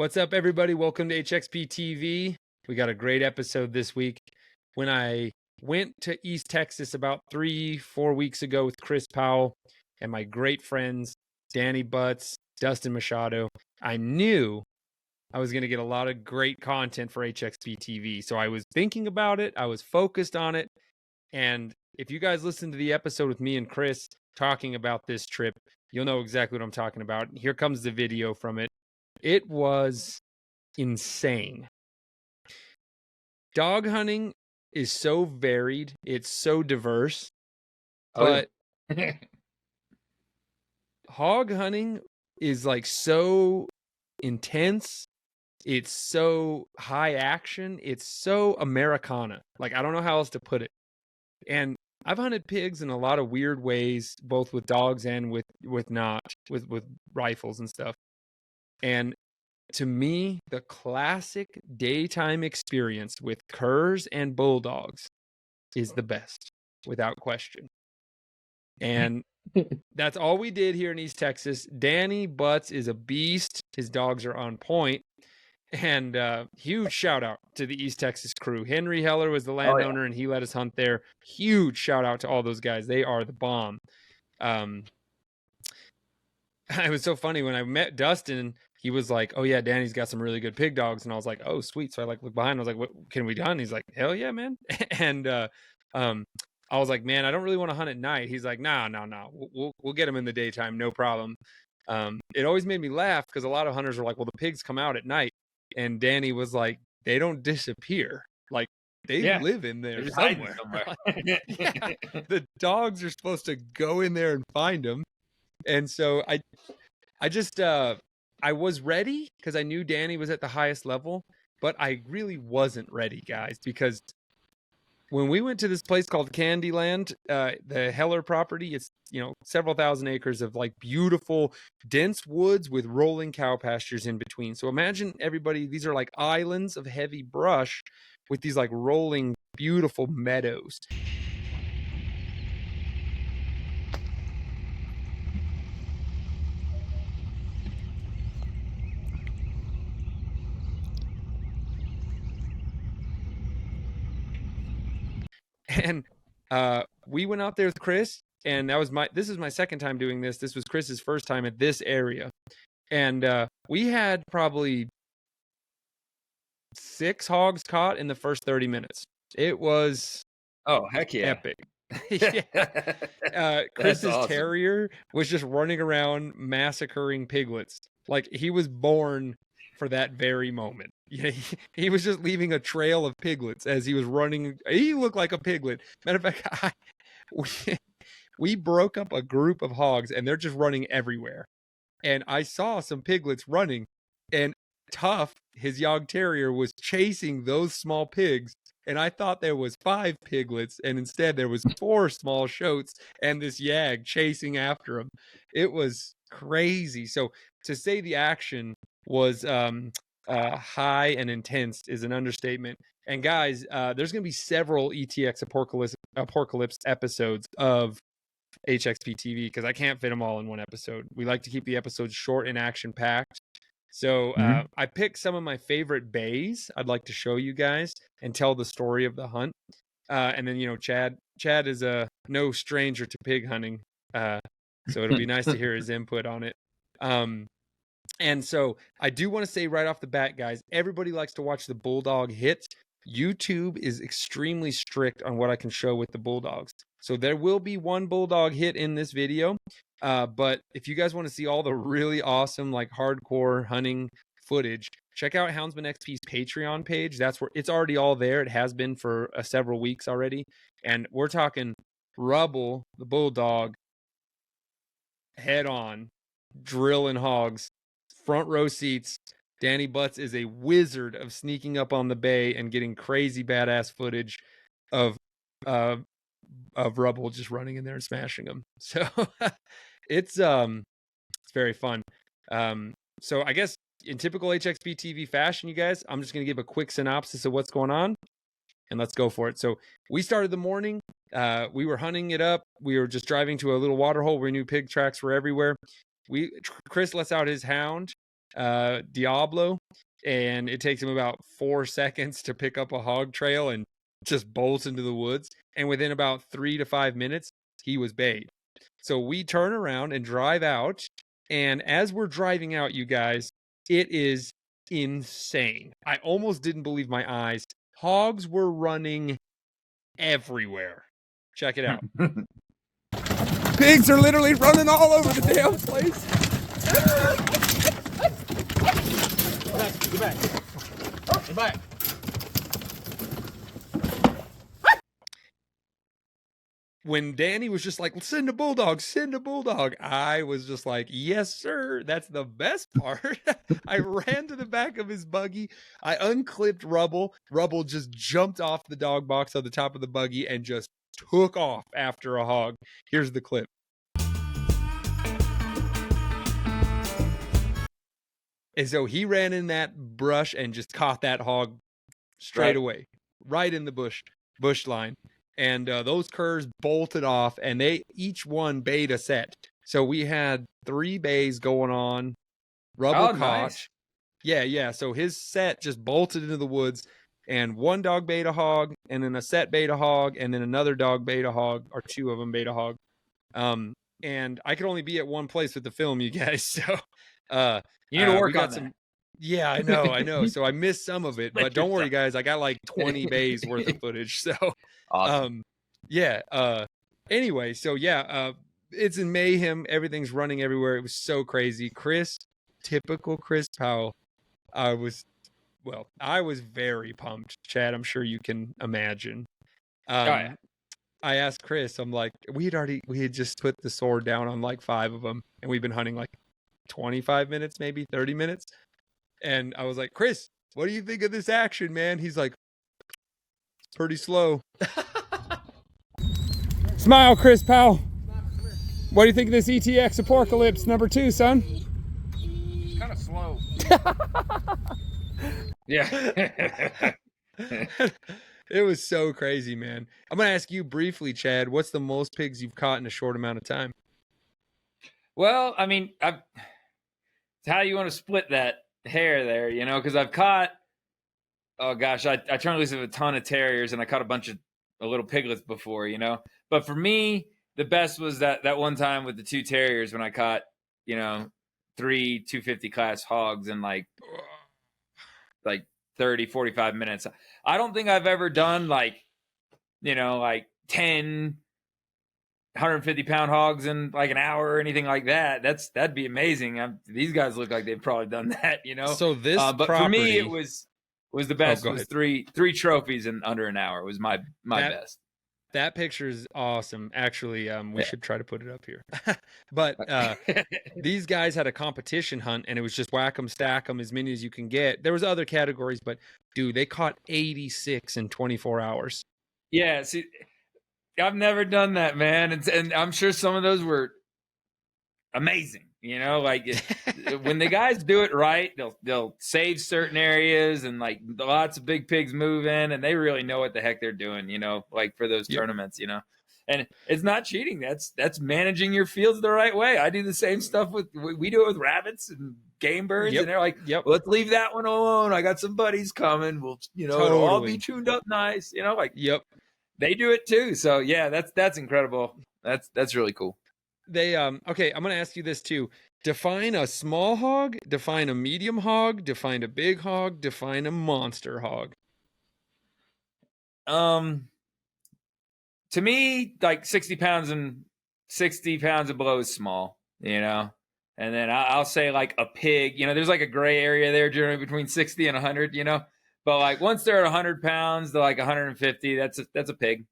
What's up, everybody? Welcome to HXP TV. We got a great episode this week. When I went to East Texas about 3-4 weeks ago with Chris Powell and my great friends, Danny Butts, Dustin Machado, I knew I was going to get a lot of great content for HXP TV. So I was thinking about it. I was focused on it. And if you guys listen to the episode with me and Chris talking about this trip, you'll know exactly what I'm talking about. Here comes the video from it. It was insane. Dog hunting is so varied. It's so diverse. But hog hunting is like so intense. It's so high action. It's so Americana. Like, I don't know how else to put it. And I've hunted pigs in a lot of weird ways, both with dogs and with rifles and stuff. And to me, the classic daytime experience with curs and bulldogs is the best, without question. And that's all we did here in East Texas. Danny Butts is a beast. His dogs are on point. And huge shout out to the East Texas crew. Henry Heller was the landowner, and he let us hunt there. Huge shout out to all those guys. They are the bomb. It was so funny when I met Dustin. He was like, "Oh yeah, Danny's got some really good pig dogs," and I was like, "Oh sweet." So I looked behind. I was like, "What can we hunt?" He's like, "Hell yeah, man." And I was like, "Man, I don't really want to hunt at night." He's like, "No. We'll get him in the daytime, no problem." It always made me laugh because a lot of hunters are like, "Well, the pigs come out at night," and Danny was like, "They don't disappear. Like they live in there somewhere." Yeah, the dogs are supposed to go in there and find them. And so I just I was ready because I knew Danny was at the highest level, but I really wasn't ready, guys, because when we went to this place called Candyland, the Heller property, it's, several thousand acres of like beautiful, dense woods with rolling cow pastures in between. So imagine everybody, these are like islands of heavy brush with these like rolling, beautiful meadows. And we went out there with Chris, and this is my second time doing this. This was Chris's first time at this area. And we had probably 6 hogs caught in the first 30 minutes. It was heck yeah, epic. Chris's awesome. Terrier was just running around massacring piglets. Like he was born for that very moment. He was just leaving a trail of piglets as he was running. He looked like a piglet. Matter of fact, we broke up a group of hogs, and they're just running everywhere. And I saw some piglets running, and Tough, his Yog Terrier, was chasing those small pigs. And I thought there was 5 piglets, and instead there was 4 small shoats and this Yag chasing after him. It was crazy. So to say the action was high and intense is an understatement. And guys, there's going to be several ETX Aporkalypse episodes of HXP TV because I can't fit them all in one episode. We like to keep the episodes short and action packed. So I picked some of my favorite bays I'd like to show you guys and tell the story of the hunt. And then, Chad is no stranger to pig hunting. So it'll be nice to hear his input on it. And so I do want to say right off the bat, guys, everybody likes to watch the bulldog hit. YouTube is extremely strict on what I can show with the bulldogs. So there will be one bulldog hit in this video. But if you guys want to see all the really awesome, like hardcore hunting footage, check out Houndsman XP's Patreon page. That's where it's already all there. It has been for several weeks already. And we're talking Rubble, the bulldog, head on, drilling hogs, front row seats. Danny Butts is a wizard of sneaking up on the bay and getting crazy badass footage of Rubble just running in there and smashing them. So it's very fun. So I guess in typical HXP TV fashion, you guys, I'm just going to give a quick synopsis of what's going on and let's go for it. So we started the morning. We were hunting it up. We were just driving to a little water hole. We knew pig tracks were everywhere. Chris lets out his hound Diablo, and it takes him about 4 seconds to pick up a hog trail and just bolts into the woods. And within about 3 to 5 minutes, he was bayed. So we turn around and drive out. And as we're driving out, you guys, it is insane. I almost didn't believe my eyes. Hogs were running everywhere. Check it out. Pigs are literally running all over the damn place. Get back. Get back. When Danny was just like, send a bulldog, I was just like, yes, sir. That's the best part. I ran to the back of his buggy. I unclipped Rubble. Rubble just jumped off the dog box on the top of the buggy and just took off after a hog. Here's the clip. And so he ran in that brush and just caught that hog straight away, right in the bush line. And those curs bolted off, and they each one bayed a set. So we had 3 bays going on. Rubble caught. Nice. Yeah. So his set just bolted into the woods, and one dog bayed a hog, and then a set bayed a hog, and then another dog bayed a hog, or 2 of them bayed a hog. And I could only be at one place with the film, you guys. So you need to work on that. Yeah, I know. So I missed some of it, but don't worry, guys. I got like 20 bays worth of footage. So, awesome. Anyway, so it's in mayhem. Everything's running everywhere. It was so crazy. Typical Chris Powell. I was very pumped, Chad. I'm sure you can imagine. I asked Chris, I'm like, we had just put the sword down on like 5 of them, and we've been hunting like 25 minutes, maybe 30 minutes. And I was like, Chris, what do you think of this action, man? He's like, it's pretty slow. Smile, Chris Powell. What do you think of this ETX Aporkalypse number 2, son? It's kind of slow. Yeah. It was so crazy, man. I'm going to ask you briefly, Chad, what's the most pigs you've caught in a short amount of time? Well, I mean, it's how you want to split that hair there, because I've caught, oh gosh, I turned loose of a ton of terriers, and I caught a bunch of little piglets before, but for me, the best was that one time with the 2 terriers when I caught, 3 250 class hogs in like 30, 45 minutes. I don't think I've ever done like 10 150-pound hogs in like an hour or anything like that. That'd be amazing. These guys look like they've probably done that, So this, but for me, it was the best. Was three trophies in under an hour. Was my best. That picture is awesome. Actually, we should try to put it up here. But these guys had a competition hunt, and it was just whack 'em, stack 'em, as many as you can get. There was other categories, but dude, they caught 86 in 24 hours. Yeah, see, I've never done that, man, and I'm sure some of those were amazing. Like when the guys do it right, they'll save certain areas, and like lots of big pigs move in, and they really know what the heck they're doing. Like for those tournaments, and it's not cheating. That's managing your fields the right way. I do the same stuff we do it with rabbits and game birds, and they're like, well, let's leave that one alone. I got some buddies coming. We'll, it'll all be tuned up nice. They do it too. So yeah, that's incredible. That's really cool. They okay, I'm going to ask you this too. Define a small hog, define a medium hog, define a big hog, define a monster hog. To me, like 60 pounds and below is small, and then I'll say like a pig, there's like a gray area there generally between 60 and 100, but like once they're at 100 pounds to like 150, that's a pig,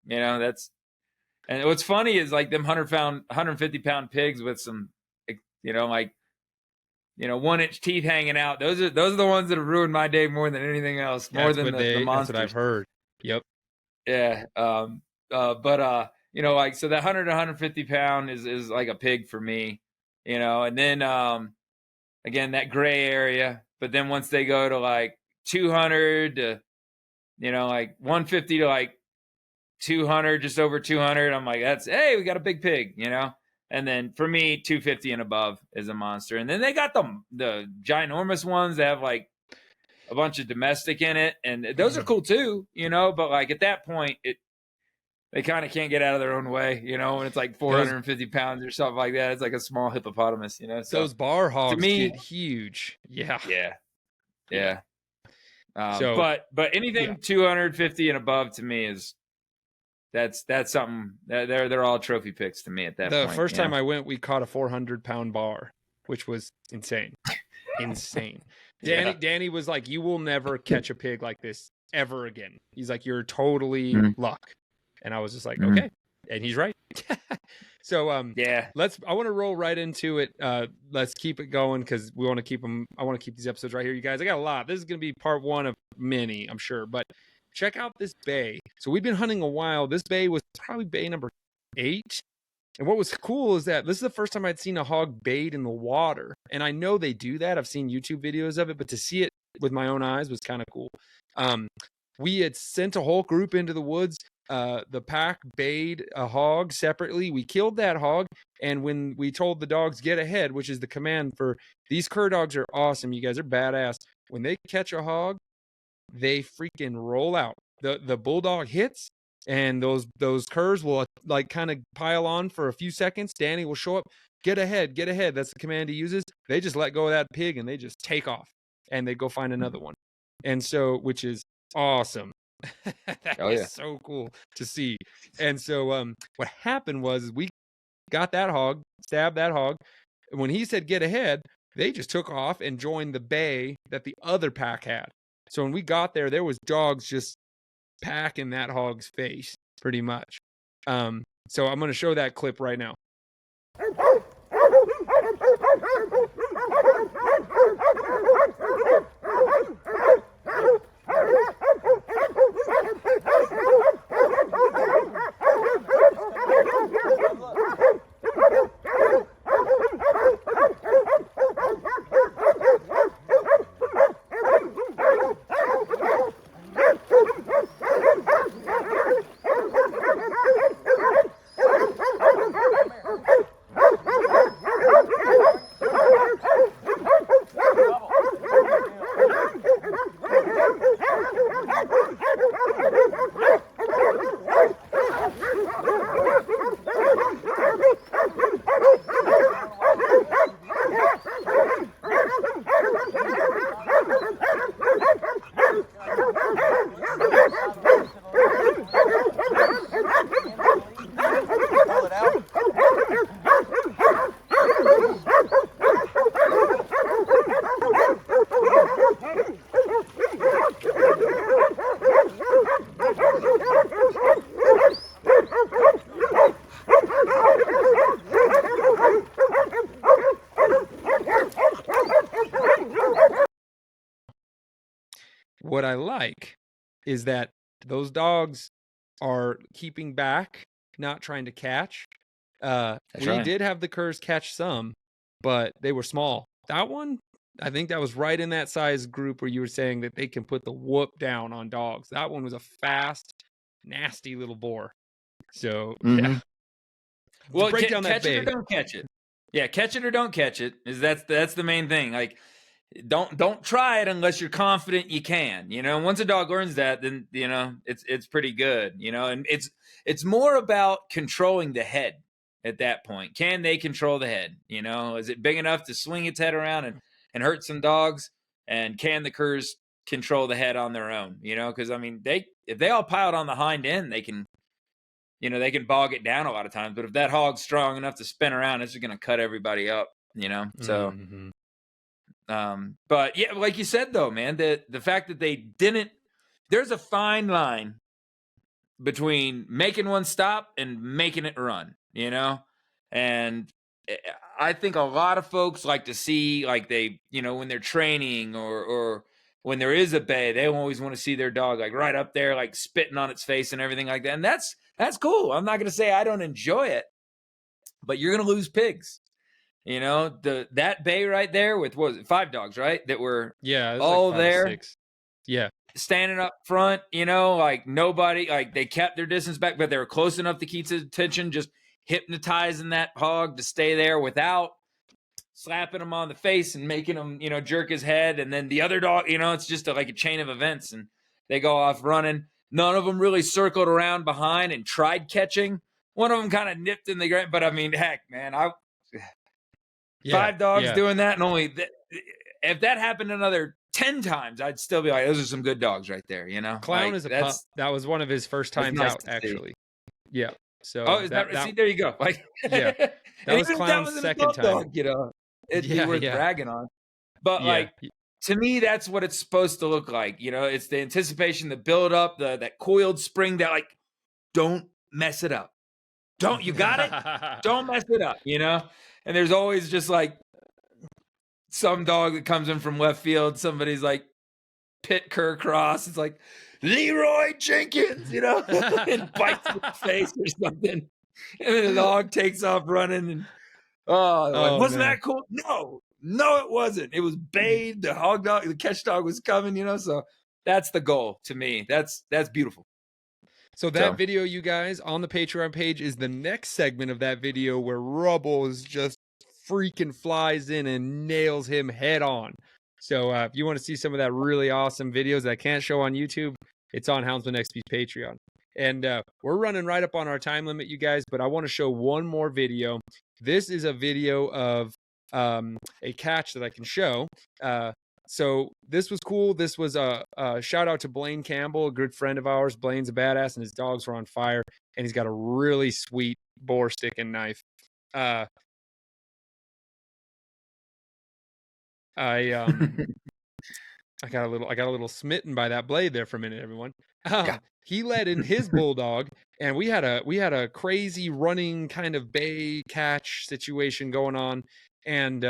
and what's funny is like them 150-pound pigs with some, 1-inch teeth hanging out. Those are the ones that have ruined my day more than anything else. More than the monsters. That's what I've heard. Yep. Yeah. But like so that 100 to 150 pound is like a pig for me, and then again that gray area. But then once they go to like 200 to like 150 to like 200, just over 200, I'm like, hey, we got a big pig, And then for me, 250 and above is a monster. And then they got the ginormous ones that have like a bunch of domestic in it, and those are cool too, you know. But like at that point, they kind of can't get out of their own way, you know. When it's like 450 pounds or something like that, it's like a small hippopotamus, you know. So those bar hogs to me, get huge. Yeah. But anything 250 and above to me is that's something that they're all trophy picks to me at that point. The first time I went, we caught a 400-pound bar, which was insane. Danny was like, "You will never catch a pig like this ever again." He's like, "You're totally luck," and I was just like, "Okay," and he's right. So I want to roll right into it. Let's keep it going because we want to keep them. I want to keep these episodes right here, you guys. I got a lot. This is going to be part one of many, I'm sure. But check out this bay. So we've been hunting a while. This bay was probably bay number 8. And what was cool is that this is the first time I'd seen a hog bayed in the water. And I know they do that. I've seen YouTube videos of it, but to see it with my own eyes was kind of cool. We had sent a whole group into the woods. The pack bayed a hog separately. We killed that hog. And when we told the dogs get ahead, which is the command for these cur dogs are awesome. You guys are badass. When they catch a hog, they freaking roll out. The bulldog hits. And those curs will like kind of pile on for a few seconds. Danny will show up, get ahead. That's the command he uses. They just let go of that pig and they just take off and they go find another one. And so, which is awesome. That was so cool to see. And so what happened was we got that hog, stabbed that hog. And when he said get ahead, they just took off and joined the bay that the other pack had. So when we got there, there was dogs just packing that hog's face pretty much. So I'm going to show that clip right now. What I like is that those dogs are keeping back, not trying to catch. We did have the curs catch some, but they were small. That one, I think that was right in that size group where you were saying that they can put the whoop down on dogs. That one was a fast, nasty little boar. So, yeah. Well, catch it or don't catch it. Yeah, catch it or don't catch it. That's the main thing. Like, don't try it unless you're confident you can. You know, once a dog learns that, then you know it's pretty good. You know, and it's more about controlling the head at that point. Can they control the head? You know, is it big enough to swing its head around and hurt some dogs? And can the curs control the head on their own? You know, because I mean, if they all piled on the hind end, they can bog it down a lot of times. But if that hog's strong enough to spin around, it's just going to cut everybody up. You know, so. Mm-hmm. But yeah, like you said though, man, the fact that they didn't, there's a fine line between making one stop and making it run, you know? And I think a lot of folks like to see, like they, you know, when they're training or when there is a bay, they always want to see their dog like right up there, like spitting on its face and everything like that. And that's cool. I'm not going to say I don't enjoy it, but you're going to lose pigs. You know, that bay right there with, what was it, 5 dogs, right? That were all like there. 6. Yeah. Standing up front, you know, like nobody, like they kept their distance back, but they were close enough to keep his attention, just hypnotizing that hog to stay there without slapping him on the face and making him, jerk his head. And then the other dog, it's just like a chain of events, and they go off running. None of them really circled around behind and tried catching. One of them kind of nipped in the ground, but I mean, heck, man, 5 dogs doing that, and only if that happened another 10 times, I'd still be like, those are some good dogs right there, Clown like, is a pup. That was one of his first times nice out, to see. actually. Yeah. So is that see, there you go. Like, yeah, that was Clown's second time. Dog, it'd be worth bragging on. But like, to me, that's what it's supposed to look like. It's the anticipation, the build up, that coiled spring, that like, don't mess it up. You got it? Don't mess it up, And there's always just like some dog that comes in from left field. Somebody's like pit cur cross. It's like Leroy Jenkins, and bites in the face or something. And then the dog takes off running. And wasn't that cool? No, it wasn't. It was bathed. The catch dog was coming, So that's the goal to me. That's beautiful. So that video, you guys, on the Patreon page is the next segment of that video where Rubbles just freaking flies in and nails him head on. So if you want to see some of that really awesome videos that I can't show on YouTube, it's on Houndsman XP's Patreon. And we're running right up on our time limit, you guys, but I want to show one more video. This is a video of a catch that I can show. So this was cool. This was a shout out to Blaine Campbell, a good friend of ours. Blaine's a badass, and his dogs were on fire, and he's got a really sweet boar stick and knife. I got a little smitten by that blade there for a minute, everyone. He led in his bulldog, and we had a crazy running kind of bay catch situation going on. And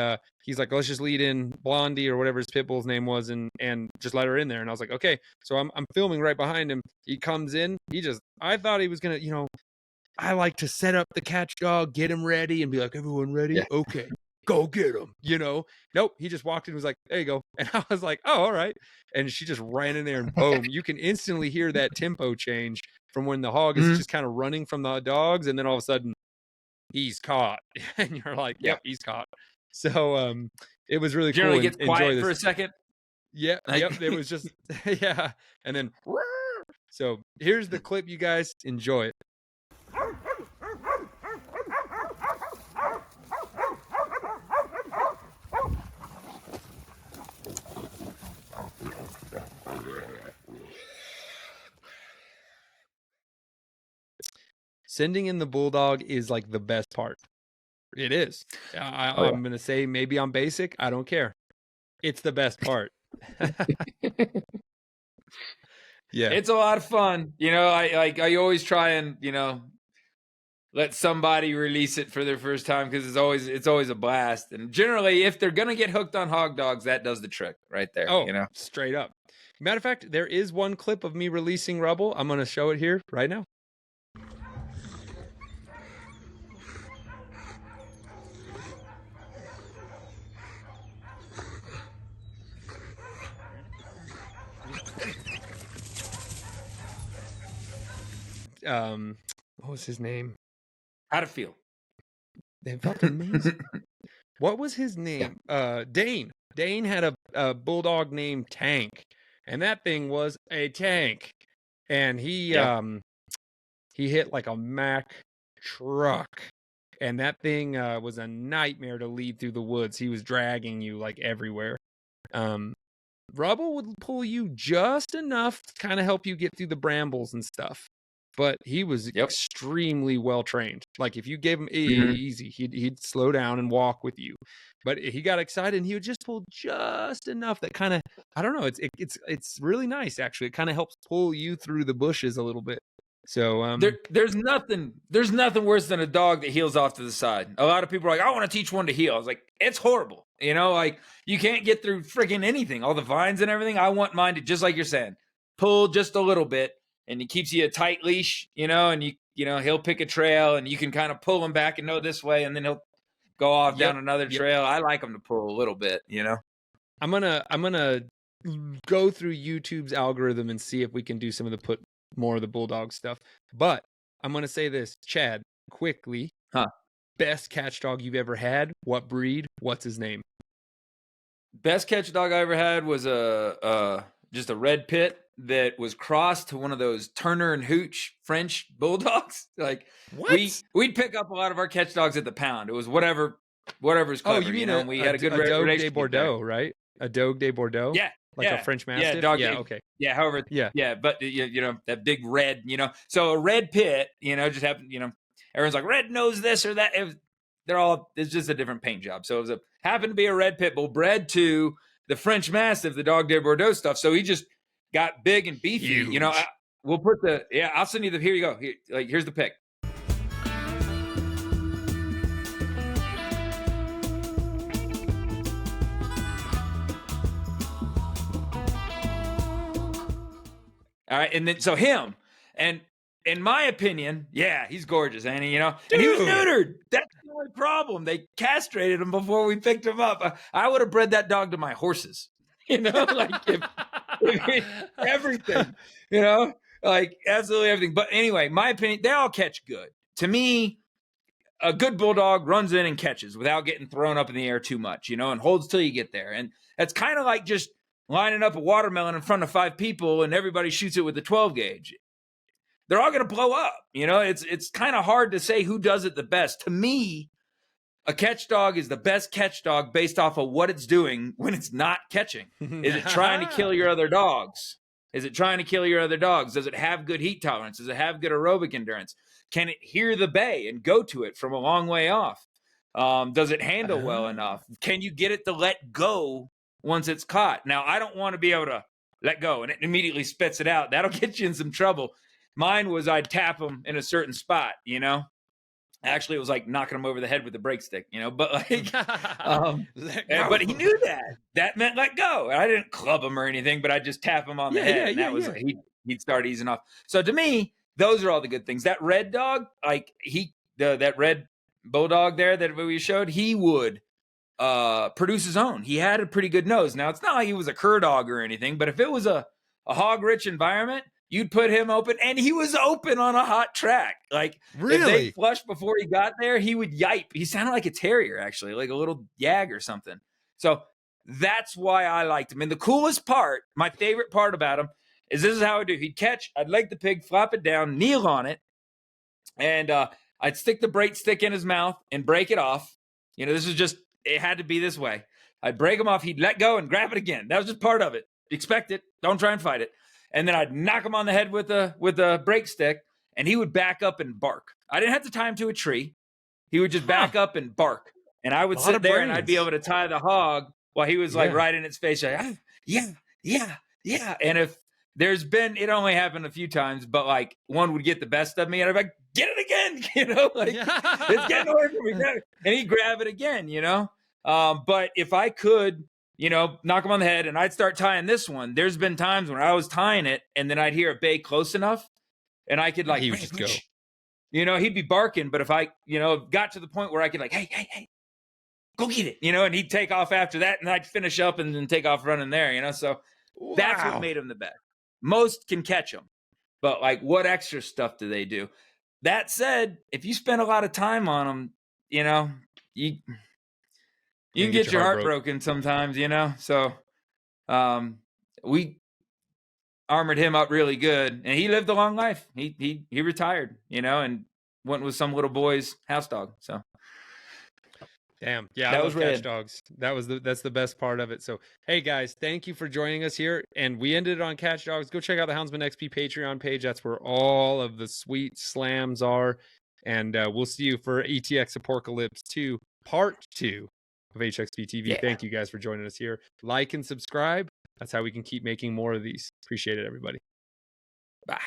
he's like, let's just lead in Blondie or whatever his pit bull's name was, and just let her in there. And I was like, okay. So I'm filming right behind him. He comes in. I thought he was gonna, I like to set up the catch dog, get him ready, and be like, everyone ready? Yeah. Okay, go get him. Nope. He just walked in and was like, there you go. And I was like, oh, all right. And she just ran in there and boom. You can instantly hear that tempo change from when the hog is just kind of running from the dogs, and then all of a sudden, he's caught. And you're like, yep, he's caught. So it was really Generally cool. Gets quiet for a second. Yeah, yep. It was just and then so here's the clip, you guys. Enjoy it. Sending in the bulldog is like the best part. It is. I'm going to say maybe I'm basic. I don't care. It's the best part. Yeah. It's a lot of fun. I always try and, let somebody release it for their first time, because it's always a blast. And generally, if they're going to get hooked on hog dogs, that does the trick right there. Oh, straight up. Matter of fact, there is one clip of me releasing Rubble. I'm going to show it here right now. What was his name? How'd it feel? It felt amazing. What was his name? Dane. Dane had a bulldog named Tank, and that thing was a tank. And he hit like a Mack truck, and that thing was a nightmare to lead through the woods. He was dragging you like everywhere. Rubble would pull you just enough to kind of help you get through the brambles and stuff. But he was extremely well trained. Like if you gave him easy, he'd slow down and walk with you. But he got excited and he would just pull just enough that kind of, I don't know, it's really nice actually. It kind of helps pull you through the bushes a little bit. So there's nothing worse than a dog that heels off to the side. A lot of people are like, I want to teach one to heel. I was like, it's horrible. Like you can't get through freaking anything, all the vines and everything. I want mine to, just like you're saying, pull just a little bit. And he keeps you a tight leash, and he'll pick a trail and you can kind of pull him back and know this way. And then he'll go off down another trail. I like him to pull a little bit, I'm going to go through YouTube's algorithm and see if we can do some of the put more of the bulldog stuff. But I'm going to say this, Chad, quickly. Huh. Best catch dog you've ever had? What breed? What's his name? Best catch dog I ever had was just a red pit that was crossed to one of those Turner and Hooch French bulldogs. Like What? we'd pick up a lot of our catch dogs at the pound. It was whatever's clever. Oh, you mean and we had a good Dogue de relationship Bordeaux, there. right? A Dogue de Bordeaux? Yeah. Like yeah, a French Mastiff? Yeah, dog. Yeah, okay. Yeah, however. Yeah. But that big red, So a red pit, just happened, everyone's like, red knows this or that. It's just a different paint job. So it happened to be a red pit bull bred to the French Mastiff, the Dogue de Bordeaux stuff. So he just got big and beefy. Huge. We'll put I'll send you here you go. Here's the pic. All right, and then so him, and in my opinion, yeah, he's gorgeous, ain't he? And he was neutered. That's the only problem. They castrated him before we picked him up. I would have bred that dog to my horses. Like if everything, like absolutely everything. But anyway, my opinion, they all catch good. To me, a good bulldog runs in and catches without getting thrown up in the air too much, and holds till you get there. And that's kind of like just lining up a watermelon in front of 5 people and everybody shoots it with a 12 gauge. They're all going to blow up. It's kind of hard to say who does it the best. To me, a catch dog is the best catch dog based off of what it's doing when it's not catching. Is it trying to kill your other dogs? Does it have good heat tolerance? Does it have good aerobic endurance? Can it hear the bay and go to it from a long way off? Does it handle well enough? Can you get it to let go once it's caught? Now, I don't want to be able to let go and it immediately spits it out. That'll get you in some trouble. Mine was I'd tap him in a certain spot, Actually, it was like knocking him over the head with a break stick, but like, but he knew that. That meant let go. I didn't club him or anything, but I just tap him on the head. And that was he'd start easing off. So to me, those are all the good things. That red dog, like that red bulldog there that we showed, he would produce his own. He had a pretty good nose. Now it's not like he was a cur dog or anything, but if it was a hog-rich environment, you'd put him open, and he was open on a hot track. Like, really? If they flushed before he got there, he would yipe. He sounded like a terrier, actually, like a little yag or something. So that's why I liked him. And the coolest part, my favorite part about him, is this is how I do. He'd catch, I'd leg the pig, flop it down, kneel on it, and I'd stick the break stick in his mouth and break it off. This is just, it had to be this way. I'd break him off, he'd let go and grab it again. That was just part of it. Expect it. Don't try and fight it. And then I'd knock him on the head with a break stick, and he would back up and bark. I didn't have to tie him to a tree. He would just back up and bark. And I would sit there, and I'd be able to tie the hog while he was like right in its face. Like, yeah. And if there's been, it only happened a few times, but like one would get the best of me, and I'd be like, get it again, like it's getting away from me. And he'd grab it again, But if I could, knock him on the head and I'd start tying this one. There's been times when I was tying it and then I'd hear a bay close enough and I could like, he would just go. He'd be barking, but if I, got to the point where I could like, hey, go get it, and he'd take off after that and I'd finish up and then take off running there, So that's what made him the best. Most can catch them, but like what extra stuff do they do? That said, if you spend a lot of time on them, you can get your heart broken sometimes, So we armored him up really good, and he lived a long life. He retired, and went with some little boy's house dog. So damn, yeah, that was catch dogs. That's the best part of it. So hey guys, thank you for joining us here, and we ended on catch dogs. Go check out the Houndsman XP Patreon page. That's where all of the sweet slams are, and we'll see you for ETX Aporkalypse 2 Part 2 of HXP TV. Yeah. Thank you guys for joining us here. Like and subscribe. That's how we can keep making more of these. Appreciate it, everybody. Bye.